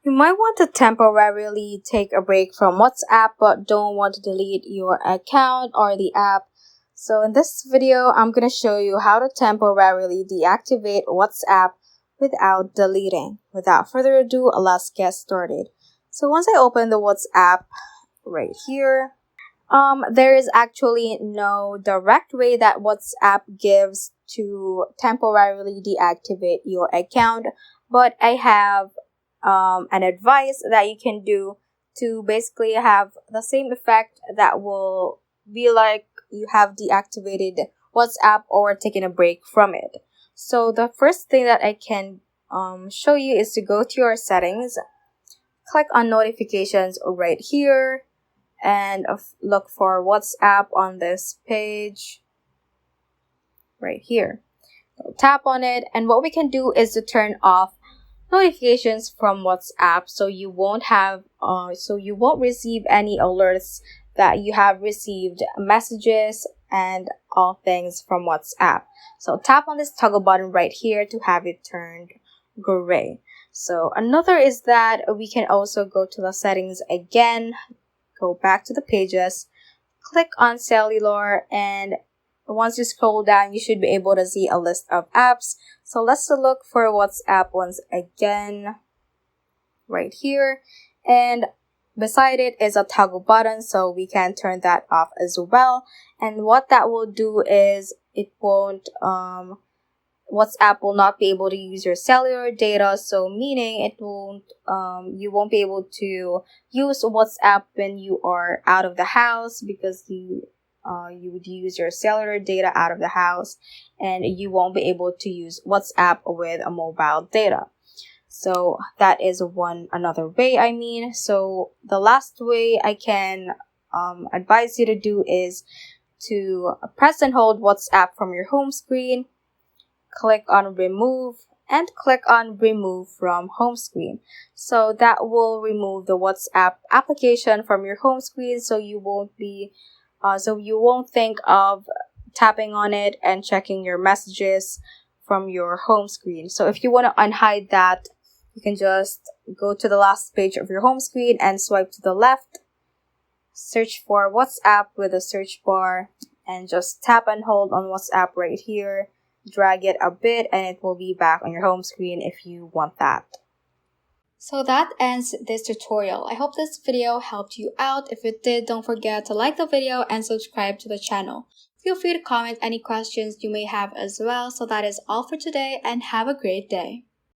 You might want to temporarily take a break from WhatsApp but don't want to delete your account or the app. So in this video, I'm going to show you how to temporarily deactivate WhatsApp without deleting. Without further ado, let's get started. So once I open the WhatsApp right here, there is actually no direct way that WhatsApp gives to temporarily deactivate your account, but I have an advice that you can do to basically have the same effect that will be like you have deactivated WhatsApp or taken a break from it. So the first thing that I can show you is to go to your settings, click on notifications right here, and look for WhatsApp on this page right here. So tap on it, and what we can do is to turn off notifications from WhatsApp so you won't receive any alerts that you have received messages and all things from WhatsApp. So tap on this toggle button right here to have it turned gray. So another is that we can also go to the settings again, go back to the pages, click on cellular, and once you scroll down, you should be able to see a list of apps. So let's look for WhatsApp once again right here. And beside it is a toggle button, so we can turn that off as well. And what that will do is it won't, WhatsApp will not be able to use your cellular data, so meaning it won't, you won't be able to use WhatsApp when you are out of the house, because you would use your cellular data out of the house, and you won't be able to use WhatsApp with a mobile data. So that is another way. So the last way I can advise you to do is to press and hold WhatsApp from your home screen, click on remove, and click on remove from home screen. So that will remove the WhatsApp application from your home screen, so you won't think of tapping on it and checking your messages from your home screen. So if you want to unhide that, you can just go to the last page of your home screen and swipe to the left, search for WhatsApp with the search bar, and just tap and hold on WhatsApp right here, drag it a bit, and it will be back on your home screen if you want that. So that ends this tutorial. I hope this video helped you out. If it did, don't forget to like the video and subscribe to the channel. Feel free to comment any questions you may have as well. So that is all for today, and have a great day.